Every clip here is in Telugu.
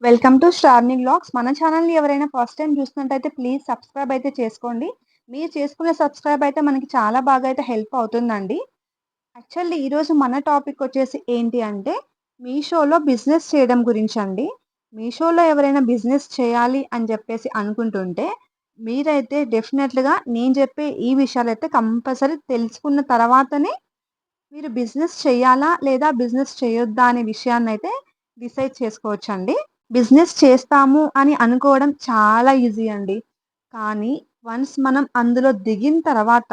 Welcome to Shravani vlogs. మన ఛానల్‌ని ఎవరైనా ఫస్ట్ టైమ్ చూస్తున్నట్టయితే ప్లీజ్ సబ్స్క్రైబ్ అయితే చేసుకోండి. మీరు చేసుకునే సబ్స్క్రైబ్ అయితే మనకి చాలా బాగా అయితే హెల్ప్ అవుతుందండి. యాక్చువల్లీ ఈరోజు మన టాపిక్ వచ్చేసి ఏంటి అంటే మీషోలో బిజినెస్ చేయడం గురించండి. మీషోలో ఎవరైనా బిజినెస్ చేయాలి అని చెప్పేసి అనుకుంటుంటే మీరైతే డెఫినెట్‌గా నేను చెప్పే ఈ విషయాలైతే కంపల్సరీ తెలుసుకున్న తర్వాతనే మీరు బిజినెస్ చేయాలా? లేదా బిజినెస్ చేయొద్దా? అనే విషయాన్నయితే డిసైడ్ చేసుకోవచ్చండి. బిజినెస్ చేస్తాము అని అనుకోవడం చాలా ఈజీ అండి. కానీ వన్స్ మనం అందులో దిగిన తర్వాత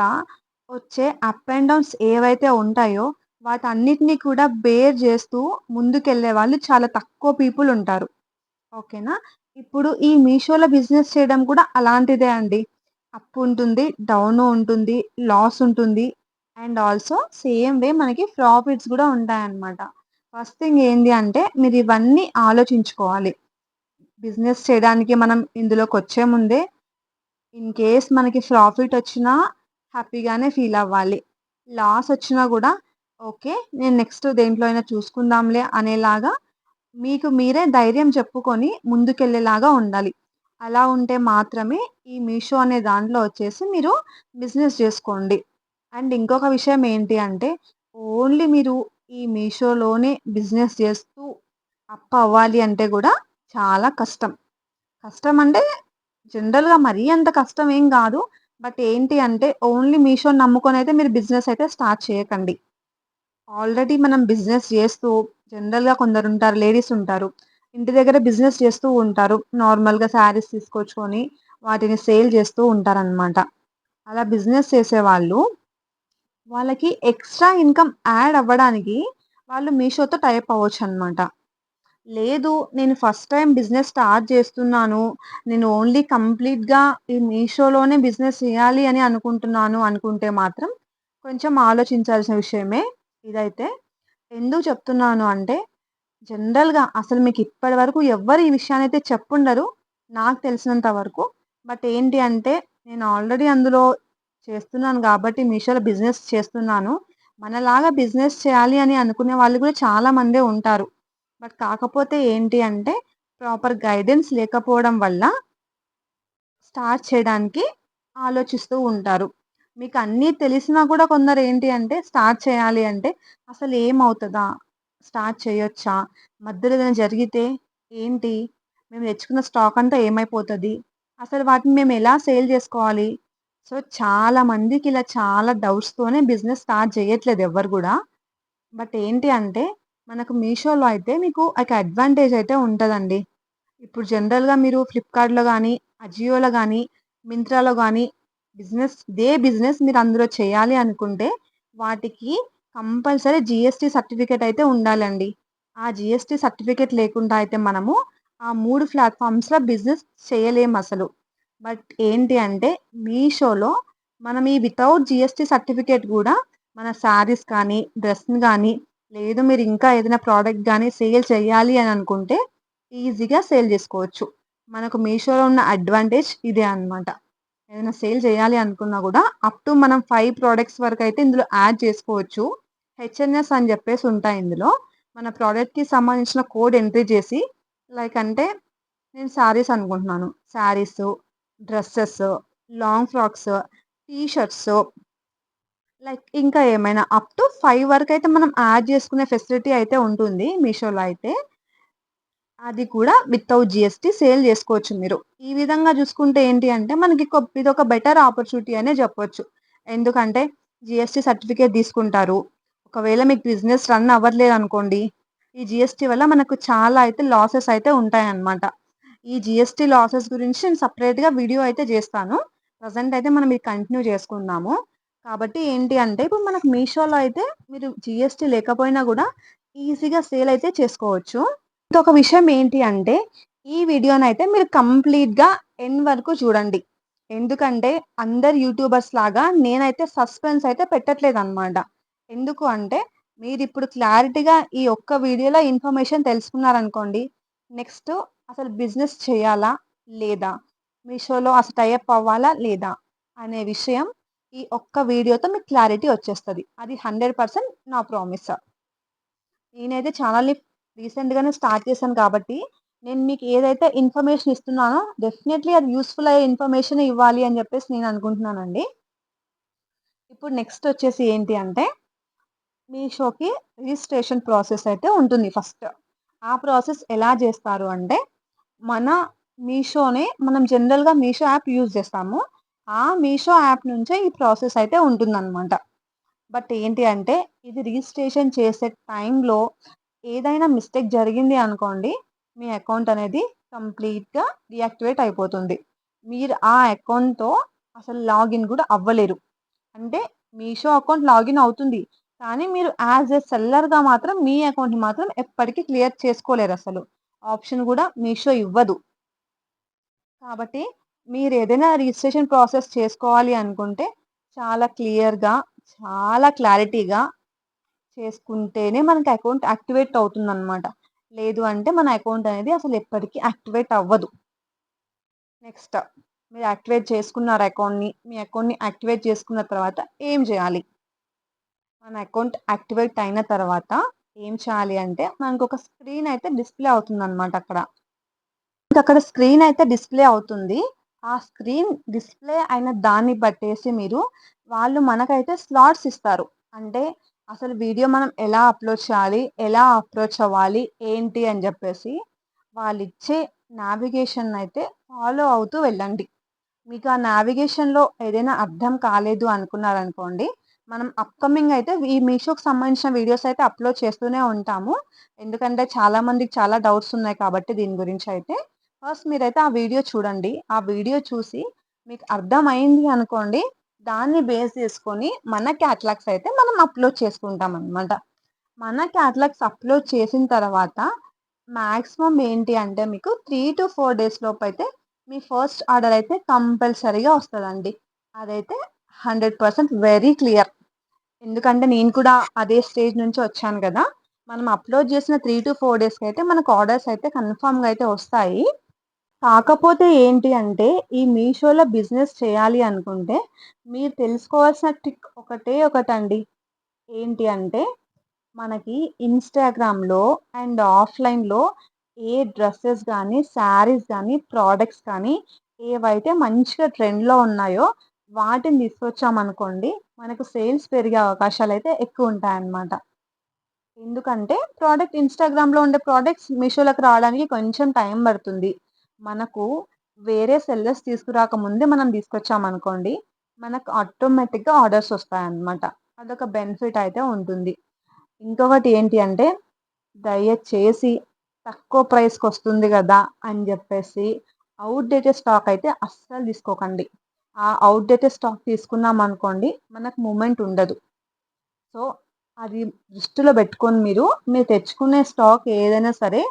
వచ్చే అప్ అండ్ డౌన్స్ ఏవైతే ఉంటాయో వాటన్నిటిని కూడా బేర్ చేస్తూ ముందుకెళ్ళే వాళ్ళు చాలా తక్కువ పీపుల్ ఉంటారు. ఓకేనా? ఇప్పుడు ఈ మీషోలో బిజినెస్ చేయడం కూడా అలాంటిదే అండి. అప్ ఉంటుంది, డౌను ఉంటుంది, లాస్ ఉంటుంది. అండ్ ఆల్సో సేమ్ వే మనకి ప్రాఫిట్స్ గూడా ఉంటాయన్నమాట. ఫస్ట్ థింగ్ ఏంది అంటే మీరు ఇవన్నీ ఆలోచించుకోవాలి. బిజినెస్ చేయడానికి మనం ఇందులోకొచ్చే ముందే ఇన్ కేస్ మనకి ప్రాఫిట్ వచ్చినా హ్యాపీగానే ఫీల్ అవ్వాలి. లాస్ వచ్చినా గూడా ఓకే. నేను నెక్స్ట్ దేంట్లో అయినా చూసుకుందాంలే అనేలాగా మీకు మీరే ధైర్యం చెప్పుకొని ముందుకెళ్ళేలాగా ఉండాలి. అలా ఉంటే మాత్రమే ఈ మీషో అనే దాంట్లో వచ్చేసి మీరు బిజినెస్ జేసుకోండి. అండ్ ఇంకొక విషయం ఏంటి అంటే ఓన్లీ మీరు ఈ మీషోలోనే బిజినెస్ చేస్తూ అప్ అవ్వాలి అంటే గూడా చాలా కష్టం. కష్టం అంటే జనరల్‌గా మరీ అంత కష్టం ఏం గాదు. బట్ ఏంటి అంటే ఓన్లీ మీషోని నమ్ముకొనైతే మీరు బిజినెస్ అయితే స్టార్ట్ చేయకండి. ఆల్రెడీ మనం బిజినెస్ చేస్తూ జనరల్‌గా కొందరుంటారు, లేడీస్ ఉంటారు. ఇంటి దగ్గర బిజినెస్ చేస్తూ ఉంటారు. నార్మల్‌గా శారీస్ తీసుకొచ్చుకొని వాటిని సేల్ చేస్తూ ఉంటారనమాట. అలా బిజినెస్ చేసేవాళ్ళు వాళ్ళకి ఎక్స్‌ట్రా ఇన్‌కమ్ యాడ్ అవ్వడానికి వాళ్ళు మీషోతో టై అప్ అవ్వొచ్చనమాట. లేదు. నేను ఫస్ట్ టైమ్ బిజినెస్ స్టార్ట్ చేస్తున్నాను. నేను ఓన్లీ కంప్లీట్‌గా ఈ మీషోలోనే బిజినెస్ చేయాలి అని అనుకుంటున్నాను అనుకుంటే మాత్రం కొంచెం ఆలోచించాల్సిన విషయమే ఇదైతే. ఎందుకు చెప్తున్నాను అంటే జనరల్‌గా అసలు మీకు ఇప్పటి వరకు ఎవ్వరు ఈ విషయాన్నయితే చెప్పుండరు. నాకు తెలిసినంత వరకు. బట్ ఏంటి అంటే నేను ఆల్రెడీ అందులో చేస్తున్నాను గాబట్టి మీషోలో బిజినెస్ చేస్తున్నాను. మనలాగా బిజినెస్ చేయాలి అని అనుకునే వాళ్ళు కూడా చాలా మందే ఉంటారు. బట్ కాకపోతే ఏంటి అంటే ప్రాపర్ గైడెన్స్ లేకపోవడం వల్ల స్టార్ట్ చేయడానికి ఆలోచిస్తూ ఉంటారు. మీకన్నీ తెలిసినా కూడా కొందరేంటి అంటే స్టార్ట్ చేయాలి అంటే అసలేమవుతదా? స్టార్ట్ చేయొచ్చా? మధ్యలో ఏదైనా జరిగితే ఏంటి? మేము తెచ్చుకున్న స్టాక్ అంతా ఏమైపోతది? అసలు వాటిని మేమెలా సేల్ జేసుకోవాలి? సో, చాలా మందికి ఇలా చాలా డౌట్స్‌తోనే బిజినెస్ స్టార్ట్ చేయట్లేదు ఎవ్వరు గూడా. బట్ ఏంటి అంటే మనకు మీషోలో అయితే మీకు ఒక అడ్వాంటేజ్ అయితే ఉంటదండి. ఇప్పుడు జనరల్‌గా మీరు ఫ్లిప్‌కార్ట్‌లో గానీ, అజియోలో గానీ, మింత్రాలో గానీ బిజినెస్ మీరు అందులో చేయాలి అనుకుంటే వాటికి కంపల్సరీ జీఎస్టీ సర్టిఫికేట్ అయితే ఉండాలండి. ఆ జీఎస్టీ సర్టిఫికేట్ లేకుండా అయితే మనము ఆ 3 ప్లాట్‌ఫార్మ్స్‌లో బిజినెస్ చేయలేమసలు. బట్ ఏంటి అంటే మీషోలో మనం ఈ వితౌట్ జీఎస్టీ సర్టిఫికేట్ గూడా మన శారీస్ కానీ, డ్రెస్‌ని గానీ, లేదు మీరు ఇంకా ఏదైనా ప్రొడక్ట్ గానీ సేల్ చేయాలి అని అనుకుంటే ఈజీగా సేల్ జేసుకోవచ్చు. మనకు మీషోలో ఉన్న అడ్వాంటేజ్ ఇదే అన్నమాట. ఏదైనా సేల్ చేయాలి అనుకున్నా గూడా అప్ టు మనం 5 ప్రొడక్ట్స్ వరకైతే ఇందులో యాడ్ చేసుకోవచ్చు. హెచ్ఎన్ఎస్ అని జెప్పేసి ఉంటాయి ఇందులో. మన ప్రొడక్ట్‌కి సంబంధించిన కోడ్ ఎంట్రీ చేసి లైక్ అంటే నేను శారీస్ అనుకుంటున్నాను. Saris, dresses, long frocks, T shirts like ఇంకా ఏమైనా అప్ టు 5 వరకైతే మనం యాడ్ చేసుకునే ఫెసిలిటీ అయితే ఉంటుంది మీషోలో అయితే. అది కూడా వితౌట్ జీఎస్టీ సేల్ జేసుకోవచ్చు మీరు. ఈ విధంగా జూసుకుంటే ఏంటి అంటే మనకి ఇదొక బెటర్ ఆపర్చునిటీ అనే జెప్పొచ్చు. ఎందుకంటే జీఎస్టీ సర్టిఫికేట్ తీసుకుంటారు. ఒకవేళ మీకు బిజినెస్ రన్ అవ్వట్లేదనుకోండి, ఈ జీఎస్టీ వల్ల మనకు చాలా అయితే లాసెస్ అయితే ఉంటాయన్నమాట. ఈ జీఎస్టీ లాసెస్ గురించి నేను సెపరేట్‌గా వీడియో అయితే జేస్తాను. ప్రెజెంట్ అయితే మనం ఇది కంటిన్యూ చేసుకుందాము. కాబట్టి ఏంటి అంటే ఇప్పుడు మనకు మీషోలో అయితే మీరు జీఎస్టీ లేకపోయినా గూడా ఈజీగా సేల్ అయితే చేసుకోవచ్చు. ఇంకొక విషయం ఏంటి అంటే, ఈ వీడియోనైతే మీరు కంప్లీట్‌గా ఎండ్ వరకు చూడండి. ఎందుకంటే, అందరు యూట్యూబర్స్ లాగా నేనైతే సస్పెన్స్ అయితే పెట్టట్లేదనమాట. ఎందుకు అంటే, మీరిప్పుడు క్లారిటీగా ఈ ఒక్క వీడియోలో ఇన్ఫర్మేషన్ తెలుసుకున్నారనుకోండి, నెక్స్ట్ అసలు బిజినెస్ చేయాలా? లేదా? మీషోలో అసలు టై అప్ అవ్వాలా? లేదా? అనే విషయం ఈ ఒక్క వీడియోతో మీకు క్లారిటీ వచ్చేస్తది. అది 100% నా ప్రామిస్. నేనైతే ఛానెల్‌ని రీసెంట్‌గానే స్టార్ట్ చేశాను కాబట్టి, నేను మీకు ఏదైతే ఇన్ఫర్మేషన్ ఇస్తున్నానో డెఫినైట్‌లీ అది యూజ్‌ఫుల్ అయ్యే ఇన్ఫర్మేషనే ఇవ్వాలి అని జెప్పేసి నేను అనుకుంటున్నానండి. ఇప్పుడు నెక్స్ట్ వచ్చేసి ఏంటి అంటే మీషోకి రిజిస్ట్రేషన్ ప్రాసెస్ అయితే ఉంటుంది ఫస్ట్. ఆ ప్రాసెస్ ఎలా జేస్తారు అంటే, మన మీషోనే మనం జనరల్‌గా మీషో యాప్ యూజ్ జేస్తాము. ఆ మీషో యాప్ నుంచే ఈ ప్రాసెస్ అయితే ఉంటుందనమాట. బట్ ఏంటి అంటే, ఇది రిజిస్ట్రేషన్ చేసే టైంలో ఏదైనా మిస్టేక్ జరిగింది అనుకోండి, మీ అకౌంట్ అనేది కంప్లీట్‌గా డీయాక్టివేట్ అయిపోతుంది. మీరు ఆ అకౌంట్‌తో అసలు లాగిన్ గూడా అవ్వలేరు. అంటే మీషో అకౌంట్ లాగిన్ అవుతుంది. కానీ మీరు యాస్ ఎ సెల్లర్‌గా మాత్రం మీ అకౌంట్‌ని మాత్రం ఎప్పటికి క్లియర్ చేసుకోలేరసలు. ఆప్షన్ గూడా మీషో ఇవ్వదు. కాబట్టి మీరేదైనా రిజిస్ట్రేషన్ ప్రాసెస్ చేసుకోవాలి అనుకుంటే చాలా క్లియర్‌గా, చాలా క్లారిటీగా చేసుకుంటేనే మనకి అకౌంట్ యాక్టివేట్ అవుతుందనమాట. లేదు అంటే మన అకౌంట్ అనేది అసలు ఎప్పటికి యాక్టివేట్ అవ్వదు. నెక్స్ట్ మీరు యాక్టివేట్ చేసుకున్నారు అకౌంట్‌ని. మీ అకౌంట్‌ని యాక్టివేట్ చేసుకున్న తర్వాత ఏం జేయాలి? మన అకౌంట్ యాక్టివేట్ అయిన తర్వాత ఏం చేయాలి అంటే, మనకొక స్క్రీన్ అయితే డిస్‌ప్లే అవుతుందనమాట అక్కడ. ఇంకక్కడ స్క్రీన్ అయితే డిస్‌ప్లే అవుతుంది. ఆ స్క్రీన్ డిస్‌ప్లే అయిన దాన్ని బట్టేసి వాళ్ళు మనకైతే స్లాట్స్ ఇస్తారు. అంటే అసలు వీడియో మనం ఎలా అప్‌లోడ్ చేయాలి? ఎలా అప్రోచ్ అవ్వాలి? ఏంటి అని జెప్పేసి వాళ్ళిచ్చే నావిగేషన్ అయితే ఫాలో అవుతూ వెళ్ళండి. మీకు ఆ నావిగేషన్‌లో ఏదైనా అర్థం కాలేదు అనుకున్నారనుకోండి, మనం అప్‌కమింగ్ అయితే ఈ మీషోకి సంబంధించిన వీడియోస్ అయితే అప్‌లోడ్ చేస్తూనే ఉంటాము. ఎందుకంటే చాలా మందికి చాలా డౌట్స్ ఉన్నాయి కాబట్టి దీని గురించయితే. ఫస్ట్ మీరైతే ఆ వీడియో చూడండి. ఆ వీడియో చూసి మీకు అర్థమయింది అనుకోండి, దాన్ని బేస్ చేసుకొని మన క్యాటలాగ్స్ అయితే మనం అప్‌లోడ్ చేసుకుంటామనమాట. మన క్యాటలాగ్స్ అప్‌లోడ్ చేసిన తర్వాత మాక్సిమం ఏంటి అంటే మీకు 3-4 డేస్ లోపైతే మీ ఫస్ట్ ఆర్డర్ అయితే కంపల్సరీగా వస్తదండి. అదైతే 100% వెరీ క్లియర్. ఎందుకంటే నేను కూడా అదే స్టేజ్ నుంచి వచ్చాను గదా! మనం అప్‌లోడ్ చేసిన 3-4 డేస్‌కైతే మనకు ఆర్డర్స్ అయితే కన్ఫర్మ్‌గా అయితే వస్తాయి. కాకపోతే ఏంటి అంటే ఈ మీషోలో బిజినెస్ చేయాలి అనుకుంటే మీరు తెలుసుకోవాల్సిన ట్రిక్ ఒకటే ఒకటండి. ఏంటి అంటే మనకి ఇన్‌స్టాగ్రామ్‌లో అండ్ ఆఫ్‌లైన్‌లో ఏ డ్రెసెస్ గానీ, శారీస్ గానీ, ప్రొడక్ట్స్ కానీ ఏవైతే మంచిగా ట్రెండ్‌లో ఉన్నాయో వాటిని తీసుకొచ్చామనుకోండి, మనకు సేల్స్ పెరిగే అవకాశాలయితే ఎక్కువుంటాయన్నమాట. ఎందుకంటే ఇన్‌స్టాగ్రామ్‌లో ఉండే ప్రొడక్ట్స్ మీషోలోకి రావడానికి కొంచెం టైం పడుతుంది. మనకు వేరే సెల్లర్స్ తీసుకురాక ముందే మనం తీసుకొచ్చామనుకోండి, మనకు ఆటోమేటిక్‌గా ఆర్డర్స్ వస్తాయన్నమాట. అదొక బెనిఫిట్ అయితే ఉంటుంది. ఇంకొకటి ఏంటి అంటే, దయచేసి తక్కువ ప్రైస్‌కొస్తుంది గదా! అని జెప్పేసి ఔట్‌డేటెడ్ స్టాక్ అయితే అస్సలు తీసుకోకండి. ఆ ఔట్‌డేటెడ్ స్టాక్ తీసుకున్నామనుకోండి, మనకు మూవ్‌మెంట్ ఉండదు. సో, అది దృష్టిలో బెట్టుకొని మీరు తెచ్చుకునే స్టాక్ ఏదైనా సరే,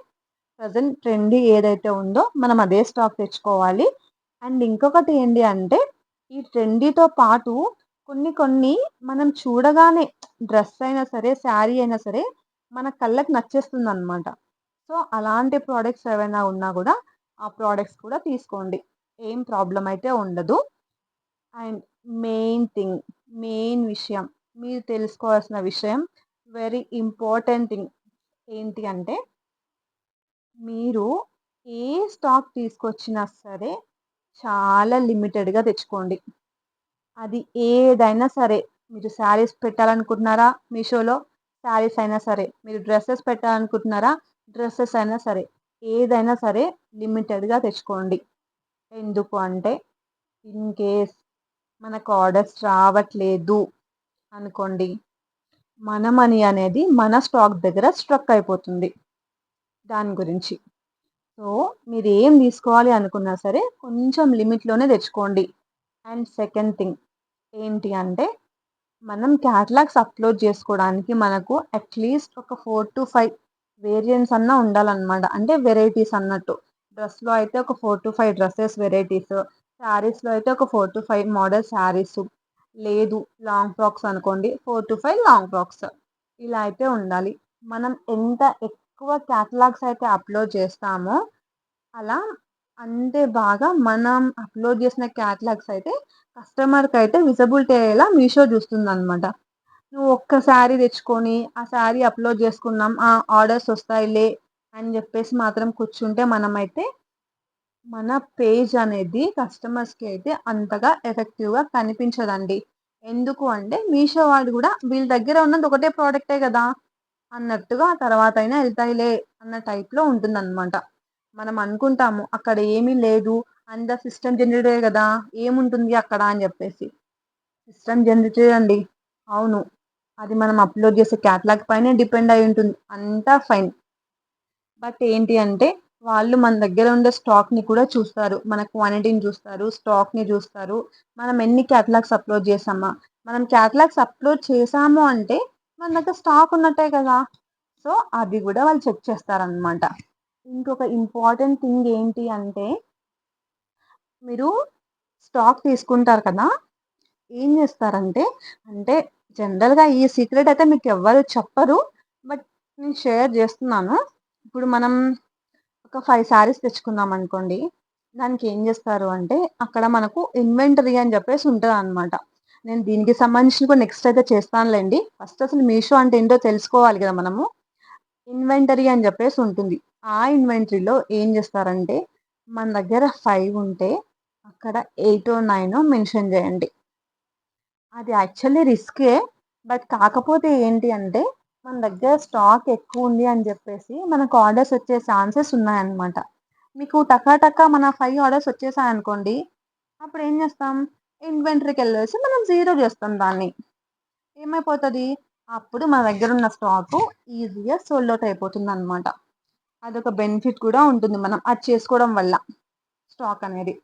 ప్రెజెంట్ ట్రెండీ ఏదైతే ఉందో మనం అదే స్టాక్ తెచ్చుకోవాలి. అండ్ ఇంకొకటి ఏంటి అంటే, ఈ ట్రెండీతో పాటు కొన్ని కొన్ని మనం చూడగానే డ్రెస్ అయినా సరే, శారీ అయినా సరే, మన కళ్ళకి నచ్చేస్తుందనమాట. సో, అలాంటి ప్రొడక్ట్స్ ఏవైనా ఉన్నా గూడా, ఆ ప్రొడక్ట్స్ కూడా తీసుకోండి. ఏం ప్రాబ్లమ్ అయితే ఉండదు. అండ్ మెయిన్ థింగ్, మెయిన్ విషయం, మీరు తెలుసుకోవాల్సిన విషయం, వెరీ ఇంపార్టెంట్ థింగ్ ఏంటి అంటే, మీరు ఏ స్టాక్ తీసుకొచ్చినా సరే, చాలా లిమిటెడ్‌గా తెచ్చుకోండి. అది ఏదైనా సరే. మీరు శారీస్ పెట్టాలనుకుంటున్నారా మీషోలో? శారీస్ అయినా సరే. మీరు డ్రెసెస్ పెట్టాలనుకుంటున్నారా? డ్రెసెస్ అయినా సరే. ఏదైనా సరే లిమిటెడ్‌గా తెచ్చుకోండి. ఎందుకు అంటే, ఇన్ కేస్ మనకు ఆర్డర్స్ రావట్లేదు అనుకోండి, మన మనీ అనేది మన స్టాక్ దగ్గర స్ట్రక్ అయిపోతుంది. దాని గురించి. సో, మీరేం తీసుకోవాలి అనుకున్నా సరే, కొంచెం లిమిట్‌లోనే తెచ్చుకోండి. అండ్ సెకండ్ థింగ్ ఏంటి అంటే, మనం క్యాటలాగ్స్ అప్‌లోడ్ చేసుకోవడానికి మనకు అట్‌లీస్ట్ ఒక 4-5 వేరియంట్స్ అన్నా ఉండాలనమాట. అంటే వెరైటీస్ అన్నట్టు. డ్రెస్‌లో అయితే ఒక 4-5 డ్రెసెస్ వెరైటీస్, శారీస్‌లో అయితే ఒక 4-5 మోడల్ శారీస్. లేదు లాంగ్ ఫ్రాక్స్ అనుకోండి 4-5 లాంగ్ ఫ్రాక్స్. ఇలా అయితే ఉండాలి. మనం ఎంత ఎక్కువ క్యాటలాగ్స్ అయితే అప్‌లోడ్ చేస్తామో అలా అంతే బాగా మనం అప్‌లోడ్ చేసిన క్యాటలాగ్స్ అయితే కస్టమర్‌కయితే విజిబిలిటీ అయ్యేలా మీషో చూస్తుందనమాట. నువ్వు ఒక్క శారీ తెచ్చుకొని, ఆ శారీ అప్‌లోడ్ చేసుకున్నాం. ఆ! ఆర్డర్స్ వస్తాయిలే అని జెప్పేసి మాత్రం కూర్చుంటే మనమైతే మన పేజ్ అనేది కస్టమర్స్‌కి అయితే అంతగా ఎఫెక్టివ్‌గా కనిపించదండి. ఎందుకు అంటే మీషో వాళ్ళు గూడా వీళ్ళ దగ్గర ఉన్నది ఒకటే ప్రొడక్టే గదా! అన్నట్టుగా తర్వాతైనా ఎళ్తాయిలే అన్న టైప్‌లో ఉంటుందనమాట. మనం అనుకుంటాము అక్కడ ఏమీ లేదు. అంతా సిస్టమ్ జనరేటెడే గదా! ఏముంటుంది అక్కడ అని జెప్పేసి. సిస్టమ్ జనరేటెడే అండి. అవును. అది మనం అప్‌లోడ్ చేసే క్యాటలాగ్ పైనే డిపెండ్ అయి ఉంటుంది. అంతా ఫైన్. బట్ ఏంటి అంటే, వాళ్ళు మన దగ్గర ఉండే స్టాక్‌ని కూడా చూస్తారు. మన క్వాంటిటీని చూస్తారు, స్టాక్‌ని చూస్తారు. మనం ఎన్ని క్యాటలాగ్స్ అప్‌లోడ్ చేశామా? మనం క్యాటలాగ్స్ అప్‌లోడ్ చేశాము అంటే, మన దగ్గర స్టాక్ ఉన్నట్టే కదా! సో, అది గూడా వాళ్ళు చెక్ చేస్తారనమాట. ఇంకొక ఇంపార్టెంట్ థింగ్ ఏంటి అంటే, మీరు స్టాక్ తీసుకుంటారు కదా! ఏం చేస్తారంటే, అంటే జనరల్‌గా ఈ సీక్రెట్ అయితే మీకెవ్వరు చెప్పరు. బట్ నేను షేర్ చేస్తున్నాను. ఇప్పుడు మనం ఒక 5 శారీస్ తెచ్చుకున్నామనుకోండి. దానికేం జేస్తారు అంటే, అక్కడ మనకు ఇన్వెంటరీ అని జెప్పేసి ఉంటదనమాట. నేను దీనికి సంబంధించి కూడా నెక్స్ట్ అయితే చేస్తానులెండి. ఫస్ట్ అసలు మీషో అంటే ఏంటో తెలుసుకోవాలి గదా మనము. ఇన్వెంటరీ అని జెప్పేసి ఉంటుంది. ఆ ఇన్వెంటరీలో ఏం జేస్తారంటే, మన దగ్గర 5 ఉంటే, అక్కడ 8 9 మెన్షన్ జేయండి. అది యాక్చువల్లీ రిస్కే. బట్ కాకపోతే ఏంటి అంటే, మన దగ్గర స్టాక్ ఎక్కువుంది అని జెప్పేసి మనకు ఆర్డర్స్ వచ్చే ఛాన్సెస్ ఉన్నాయన్నమాట. మీకు టకా టకా మన 5 ఆర్డర్స్ వచ్చేసాయనుకోండి, అప్పుడేం జేస్తాం, ఇన్వెంటరీకెళ్ళేసి మనం జీరో జేస్తాం దాన్ని. ఏమైపోతది, అప్పుడు మన దగ్గరున్న స్టాకు ఈజీగా సోల్డ్ ఔట్ అయిపోతుందన్నమాట. అదొక బెనిఫిట్ కూడా ఉంటుంది మనం అది చేసుకోవడం వల్ల స్టాక్ అనేది.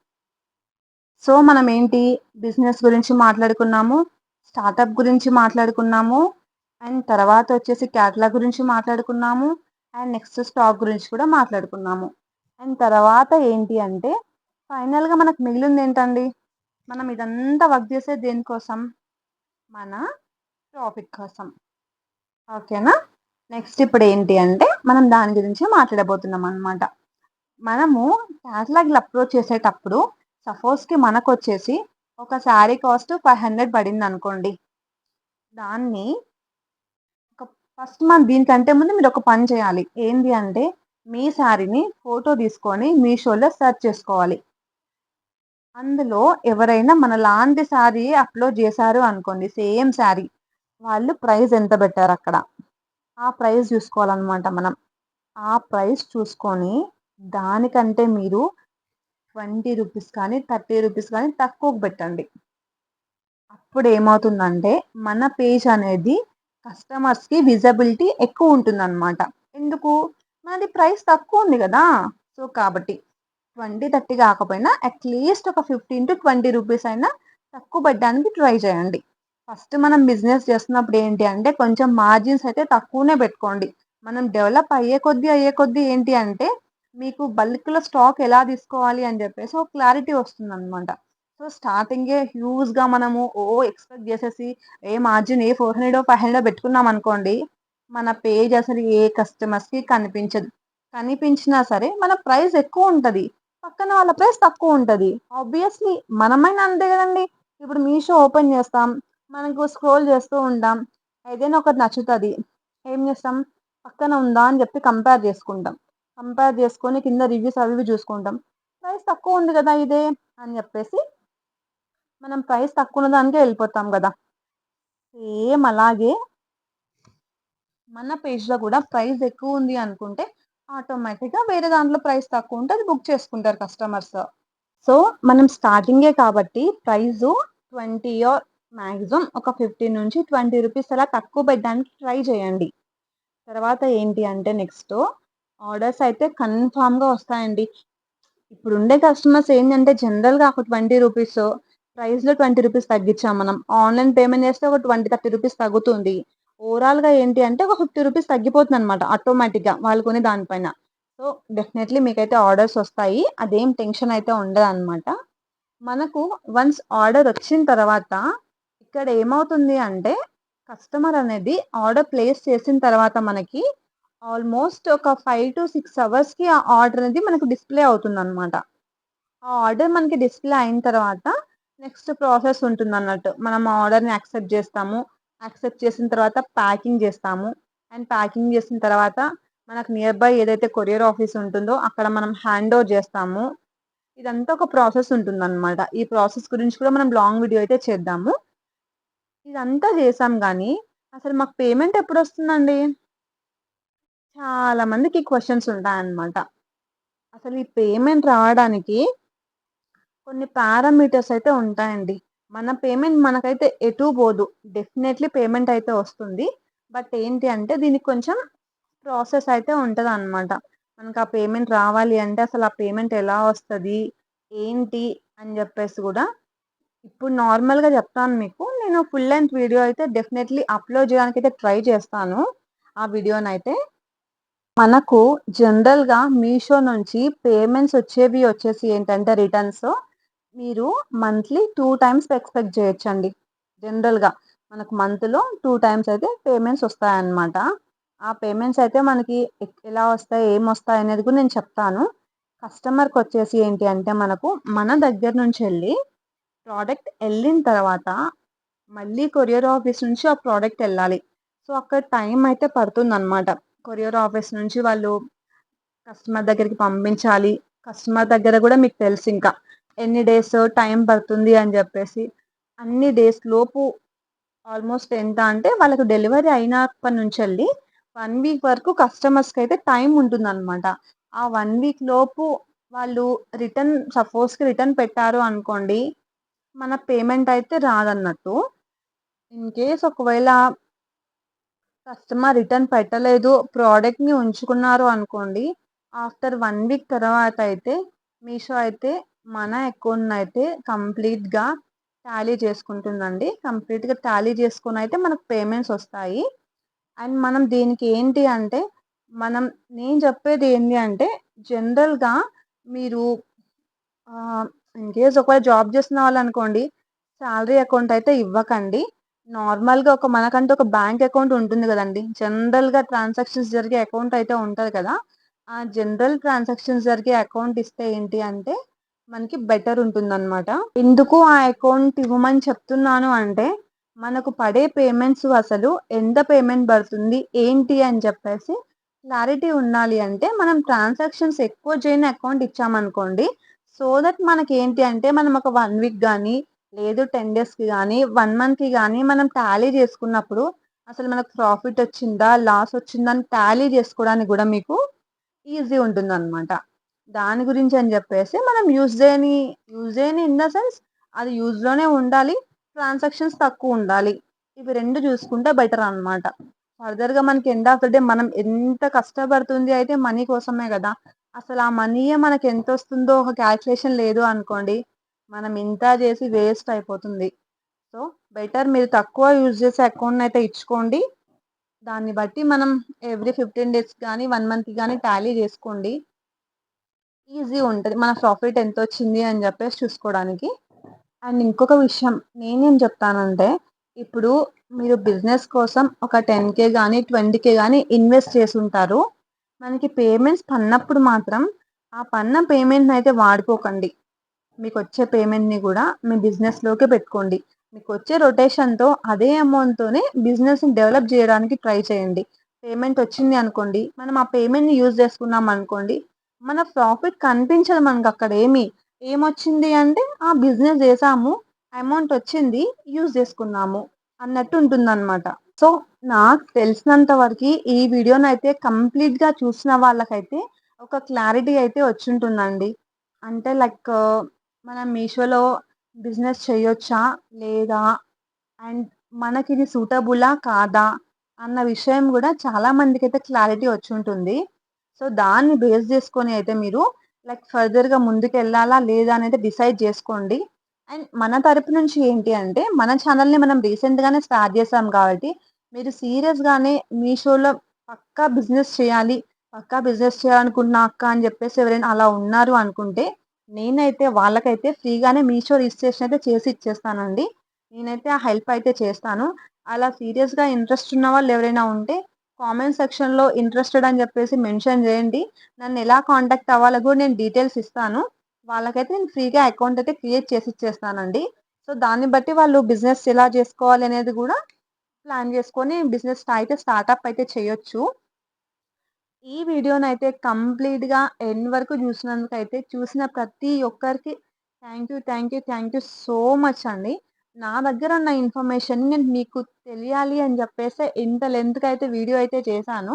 సో, మనమేంటి బిజినెస్ గురించి మాట్లాడుకున్నాము. స్టార్టప్ గురించి మాట్లాడుకున్నాము. అండ్ తర్వాతొచ్చేసి క్యాటలాగ్ గురించి మాట్లాడుకున్నాము. అండ్ నెక్స్ట్ స్టాక్ గురించి కూడా మాట్లాడుకున్నాము. అండ్ తర్వాత ఏంటి అంటే, ఫైనల్‌గా మనకు మిగిలిందేంటండి? మనం ఇదంతా వర్క్ చేసేది దేనికోసం? మన ప్రాఫిట్ కోసం. ఓకేనా? నెక్స్ట్ ఇప్పుడేంటి అంటే, మనం దాని గురించి మాట్లాడబోతున్నామనమాట. మనము క్యాటలాగ్‌లు అప్‌లోడ్ చేసేటప్పుడు సపోజ్‌కి మనకొచ్చేసి ఒక శారీ కాస్ట్ 500 పడిందనుకోండి. దాన్ని ఒక ఫస్ట్ దీనికంటే ముందు మీరొక పని చేయాలి. ఏంది అంటే మీ శారీని ఫోటో తీసుకొని మీషోలో సెర్చ్ చేసుకోవాలి. అందులో ఎవరైనా మనలాంటి శారీ అప్‌లోడ్ చేశారు అనుకోండి సేమ్ శారీ. వాళ్ళు ప్రైస్ ఎంత పెట్టారక్కడ. ఆ ప్రైస్ చూసుకోవాలనమాట మనం. ఆ ప్రైస్ చూసుకొని దానికంటే మీరు 20 రూపీస్ కానీ, 30 రూపీస్ కానీ తక్కువకు పెట్టండి. అప్పుడేమవుతుందంటే, మన పేజ్ అనేది కస్టమర్స్‌కి విజిబిలిటీ ఎక్కువుంటుందనమాట. ఎందుకు? మనది ప్రైస్ తక్కువుంది గదా! సో, కాబట్టి 20, 30 కాకపోయినా అట్‌లీస్ట్ ఒక 15-20 రూపీస్ అయినా తక్కువ పెట్టడానికి ట్రై చేయండి. ఫస్ట్ మనం బిజినెస్ చేస్తున్నప్పుడు ఏంటి అంటే, కొంచెం మార్జిన్స్ అయితే తక్కువనే పెట్టుకోండి. మనం డెవలప్ అయ్యే కొద్దీ ఏంటి అంటే, మీకు బల్క్‌లో స్టాక్ ఎలా తీసుకోవాలి అని చెప్పేసి ఒక క్లారిటీ వస్తుందనమాట. సో, స్టార్టింగే హ్యూజ్‌గా మనము ఎక్స్‌పెక్ట్ జేసేసి మార్జిన్ 400 500 పెట్టుకున్నామనుకోండి, మన పేజ్ అసలు ఏ కస్టమర్స్‌కి కనిపించదు. కనిపించినా సరే మన ప్రైస్ ఎక్కువుంటది. పక్కన వాళ్ళ ప్రైస్ తక్కువుంటది. ఆబ్వియస్‌లీ మనమైనా అంతే గదండీ! ఇప్పుడు మీషో ఓపెన్ జేస్తాం. మనకు స్క్రోల్ జేస్తూ ఉంటాం. ఏదైనా ఒకటి నచ్చుతది. ఏం జేస్తాం? పక్కన ఉందా అని జెప్పి కంపేర్ జేసుకుంటాం. కంపేర్ జేసుకొని కింద రివ్యూస్ అవి ఇవి జూసుకుంటాం. ప్రైస్ తక్కువుంది గదా! ఇదే అని జెప్పేసి మనం ప్రైస్ తక్కువున్న దానికే ఎళ్ళిపోతాం గదా! సేమ్ అలాగే మన పేజ్‌లో గూడా ప్రైస్ ఎక్కువుంది అనుకుంటే ఆటోమేటిక్‌గా వేరే దాంట్లో ప్రైస్ తక్కువుంటే అది బుక్ చేసుకుంటారు కస్టమర్స్. సో, మనం స్టార్టింగే కాబట్టి ప్రైజు 20 మాక్సిమం ఒక 15-20 రూపీస్ అలా తక్కువ పెట్టడానికి ట్రై చేయండి. తర్వాత ఏంటి అంటే నెక్స్టు ఆర్డర్స్ అయితే కన్ఫర్మ్‌గా వస్తాయండి. ఇప్పుడుండే కస్టమర్స్ ఏంటంటే జనరల్‌గా ఒక 20 రూపీస్ ప్రైస్‌లో 20 రూపీస్ తగ్గించాం మనం. ఆన్‌లైన్ పేమెంట్ చేస్తే ఒక 20, 30 రూపీస్ తగ్గుతుంది. ఓవరాల్‌గా ఏంటి అంటే ఒక 50 రూపీస్ తగ్గిపోతుందనమాట ఆటోమేటిక్‌గా వాళ్ళు కొనే దానిపైన. సో, డెఫినైట్‌లీ మీకైతే ఆర్డర్స్ వస్తాయి. అదేం టెన్షన్ అయితే ఉండదనమాట. మనకు వన్స్ ఆర్డర్ వచ్చిన తర్వాత ఇక్కడ ఏమవుతుంది అంటే కస్టమర్ అనేది ఆర్డర్ ప్లేస్ చేసిన తర్వాత మనకి ఆల్మోస్ట్ ఒక 5-6 అవర్స్‌కి ఆ ఆర్డర్ అనేది మనకు డిస్‌ప్లే అవుతుందనమాట. ఆ ఆర్డర్ మనకి డిస్‌ప్లే అయిన తర్వాత నెక్స్ట్ ప్రాసెస్ ఉంటుందన్నట్టు. మనం ఆ ఆర్డర్‌ని యాక్సెప్ట్ జేస్తాము. యాక్సెప్ట్ చేసిన తర్వాత ప్యాకింగ్ జేస్తాము. అండ్ ప్యాకింగ్ చేసిన తర్వాత మనకు నియర్ బై ఏదైతే కొరియర్ ఆఫీస్ ఉంటుందో అక్కడ మనం హ్యాండ్ ఓవర్ చేస్తాము. ఇదంతా ఒక ప్రాసెస్ ఉంటుందనమాట. ఈ ప్రాసెస్ గురించి కూడా మనం లాంగ్ వీడియో అయితే చేద్దాము. ఇదంతా చేసాం గానీ, అసలు మాకు పేమెంట్ ఎప్పుడొస్తుందండి? చాలా మందికి క్వెషన్స్ ఉంటాయన్నమాట. అసలు ఈ పేమెంట్ రావడానికి కొన్ని పారామీటర్స్ అయితే ఉంటాయండి. మన పేమెంట్ మనకైతే ఎటూ పోదు. డెఫినైట్‌లీ పేమెంట్ అయితే వస్తుంది. బట్ ఏంటి అంటే దీనికి కొంచెం ప్రాసెస్ అయితే ఉంటదనమాట. మనకు ఆ పేమెంట్ రావాలి అంటే అసలు ఆ పేమెంట్ ఎలా వస్తది? ఏంటి? అని జెప్పేసి గూడా ఇప్పుడు నార్మల్‌గా జెప్తాను మీకు. నేను ఫుల్ లెంగ్త్ వీడియో అయితే డెఫినైట్‌లీ అప్‌లోడ్ జేయడానికైతే ట్రై చేస్తాను. ఆ వీడియోనైతే. మనకు జనరల్‌గా మీషో నుంచి పేమెంట్స్ వచ్చేసి ఏంటంటే రిటర్న్స్ మీరు మంత్లీ 2 టైమ్స్ ఎక్స్‌పెక్ట్ జేయొచ్చండి. జనరల్‌గా మనకు మంత్‌లో 2 టైమ్స్ అయితే పేమెంట్స్ వస్తాయన్నమాట. ఆ పేమెంట్స్ అయితే మనకి ఎలా వస్తాయి, ఏమొస్తాయి అనేది కూడా నేను చెప్తాను. కస్టమర్‌కొచ్చేసి ఏంటి అంటే మనకు మన దగ్గర నుంచెళ్ళి ప్రొడక్ట్ ఎళ్ళిన తర్వాత మళ్ళీ కొరియర్ ఆఫీస్ నుంచి ఆ ప్రొడక్ట్ ఎళ్ళాలి. సో, అక్కడ టైం అయితే పడుతుందన్నమాట. కొరియర్ ఆఫీస్ నుంచి వాళ్ళు కస్టమర్ దగ్గరికి పంపించాలి. కస్టమర్ దగ్గర గూడా మీకు తెలుసింక. ఎన్ని డేస్ టైం పడుతుంది అని జెప్పేసి. అన్ని డేస్ లోపు ఆల్‌మోస్ట్ ఎంత అంటే వాళ్ళకి డెలివరీ అయినప్పటి నుంచెళ్ళి 1 వీక్ వరకు కస్టమర్స్‌కైతే టైం ఉంటుందనమాట. ఆ 1 వీక్ లోపు వాళ్ళు రిటర్న్ పెట్టారు అనుకోండి, మన పేమెంట్ అయితే రాదన్నట్టు. ఇన్ కేస్ ఒకవేళ కస్టమర్ రిటర్న్ పెట్టలేదు. ప్రోడక్ట్‌ని ఉంచుకున్నారు అనుకోండి. ఆఫ్టర్ 1 వీక్ తర్వాత అయితే మీషో అయితే మన అకౌంట్‌నయితే కంప్లీట్‌గా టాలీ చేసుకుంటుందండి. కంప్లీట్‌గా టాలీ చేసుకొనైతే మనకు పేమెంట్స్ ఒస్తాయి. అండ్ మనం దీనికి ఏంటి అంటే మనం నేను చెప్పేది ఏంటి అంటే జనరల్‌గా మీరు ఇన్‌కేస్ ఒకవేళ జాబ్ చేస్తున్న వాళ్ళనుకోండి, సాలరీ అకౌంట్ అయితే ఇవ్వకండి. నార్మల్‌గా మనకంటూ ఒక బ్యాంక్ అకౌంట్ ఉంటుంది గదండీ! జనరల్‌గా ట్రాన్సాక్షన్స్ జరిగే అకౌంట్ అయితే ఉంటది కదా! ఆ జనరల్ ట్రాన్సాక్షన్స్ జరిగే అకౌంట్ ఇస్తే ఏంటి అంటే, మనకి బెటర్ ఉంటుందనమాట. ఎందుకు ఆ అకౌంట్ ఇవ్వమని చెప్తున్నాను అంటే, మనకు పడే పేమెంట్స్ అసలు ఎంత పేమెంట్ పడుతుంది, ఏంటి అని చెప్పేసి క్లారిటీ ఉండాలి అంటే, మనం ట్రాన్సాక్షన్స్ ఎక్కువ చేయని అకౌంట్ ఇచ్చామనుకోండి సో దట్ మనకేంటి అంటే, మనం ఒక 1 వీక్ గానీ, లేదు 10 డేస్‌కి గానీ, 1 మంత్‌కి గానీ మనం టాలీ చేసుకున్నప్పుడు, అసలు మనకు ప్రాఫిట్ వచ్చిందా? లాస్ వచ్చిందా? అని టాలీ చేసుకోవడానికి గూడా మీకు ఈజీ ఉంటుందనమాట. దాని గురించని జెప్పేసి మనం యూజ్ చేయని ఇన్ ద సెన్స్ అది యూజ్‌లోనే ఉండాలి. ట్రాన్సాక్షన్స్ తక్కువుండాలి. ఇవి 2 జూసుకుంటే బెటరనమాట. ఫర్దర్‌గా మనకి ఎండ్ ఆఫ్ ద డే మనం ఎంత కష్టపడుతుంది అయితే మనీ కోసమే గదా! అసలు ఆ మనీయే మనకెంతొస్తుందో ఒక క్యాలిక్యులేషన్ లేదు అనుకోండి, మనం ఇంత జేసి వేస్ట్ అయిపోతుంది. సో, బెటర్ మీరు తక్కువ యూజ్ చేసే అకౌంట్‌నయితే ఇచ్చుకోండి. దాన్ని బట్టి మనం ఎవ్రీ 15 డేస్‌కి గానీ, 1 మంత్‌కి గానీ టాలీ జేసుకోండి. ఈజీ ఉంటది. మన ప్రాఫిట్ ఎంతొచ్చింది అని జెప్పేసి చూసుకోవడానికి. అండ్ ఇంకొక విషయం నేనేం జెప్తానంటే, ఇప్పుడు మీరు బిజినెస్ కోసం ఒక 10,000 గానీ, 20,000 గానీ ఇన్వెస్ట్ చేసుంటారు. మనకి పేమెంట్స్ పడినప్పుడు మాత్రం, ఆ పడిన పేమెంట్‌నయితే వాడుకోకండి. మీకొచ్చే పేమెంట్‌ని గూడా మీ బిజినెస్‌లోకే పెట్టుకోండి. మీకొచ్చే రొటేషన్‌తో అదే అమౌంట్‌తోనే బిజినెస్‌ని డెవలప్ జేయడానికి ట్రై చేయండి. పేమెంట్ వచ్చింది అనుకోండి, మనం ఆ పేమెంట్‌ని యూజ్ చేసుకున్నాం అనుకోండి, మన ప్రాఫిట్ కనిపించదు మనకక్కడేమి. ఏమొచ్చింది అంటే, ఆ! బిజినెస్ జేసాము, అమౌంట్ వచ్చింది, యూజ్ చేసుకున్నాము అన్నట్టు ఉంటుందనమాట. సో, నాకు తెలిసినంత వరకి ఈ వీడియోనైతే కంప్లీట్‌గా చూసిన వాళ్ళకైతే ఒక క్లారిటీ అయితే వచ్చుంటుందండి. అంటే లైక్ మనం మీషోలో బిజినెస్ చేయొచ్చా? లేదా? అండ్ మనకిది సూటబులా? కాదా? అన్న విషయం గూడా చాలా మందికైతే క్లారిటీ వచ్చుంటుంది. సో, దాన్ని బేస్ జేసుకొని అయితే మీరు లైక్ ఫర్దర్‌గా ముందుకెళ్ళాలా? లేదా? అనేది డిసైడ్ జేసుకోండి. అండ్ మన తరపు నుంచి ఏంటి అంటే, మన ఛానెల్‌ని మనం రీసెంట్‌గానే స్టార్ట్ చేసాం కాబట్టి, మీరు సీరియస్‌గానే మీషోలో పక్కా బిజినెస్ చేయాలనుకుంటున్నా అక్క అని జెప్పేసి ఎవరైనా అలా ఉన్నారు అనుకుంటే, నేనైతే వాళ్ళకైతే ఫ్రీగానే మీషో రిజిస్ట్రేషన్ అయితే చేసి ఇచ్చేస్తానండి. నేనైతే ఆ హెల్ప్ అయితే చేస్తాను. అలా సీరియస్‌గా ఇంట్రెస్ట్ ఉన్న వాళ్ళు ఎవరైనా ఉంటే కామెంట్ సెక్షన్‌లో ఇంట్రెస్టెడ్ అని చెప్పేసి మెన్షన్ చేయండి. నన్నెలా కాంటాక్ట్ అవ్వాలో కూడా నేను డీటెయిల్స్ ఇస్తాను. వాళ్ళకైతే నేను ఫ్రీగా అకౌంట్ అయితే క్రియేట్ చేసి ఇచ్చేస్తానండి. సో, దాన్ని బట్టి వాళ్ళు బిజినెస్ ఎలా చేసుకోవాలి అనేది గూడా ప్లాన్ చేసుకొని బిజినెస్ అయితే స్టార్టప్ అయితే చేయొచ్చు. ఈ వీడియోనైతే కంప్లీట్‌గా ఎండ్ వరకు చూసినందుకైతే చూసిన ప్రతి ఒక్కరికి thank you, thank you, thank you so much అండి. నా దగ్గర ఉన్న ఇన్ఫర్మేషన్‌ని నేను మీకు తెలియాలి అని చెప్పేసే ఇంత లెంగ్త్‌గా అయితే వీడియో అయితే చేశాను.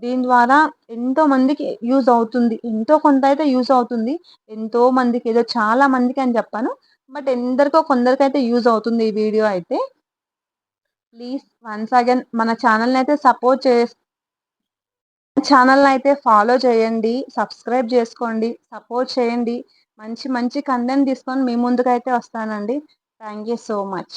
దీని ద్వారా ఎంతో మందికి యూజ్ అవుతుంది. ఎంతో కొంత అయితే యూజ్ అవుతుంది. ఎంతో మందికి ఏదో చాలా మందికి అని చెప్పను. బట్ ఎందరికో కొందరికైతే యూజ్ అవుతుంది ఈ వీడియో అయితే. ప్లీజ్ వన్స్ అగైన్ మన ఛానెల్‌నైతే ఛానెల్‌నైతే ఫాలో చేయండి. సబ్స్క్రైబ్ చేసుకోండి. సపోర్ట్ చేయండి. మంచి మంచి కంటెంట్ తీసుకొని మీ ముందుకైతే వస్తానండి. Thank you so much.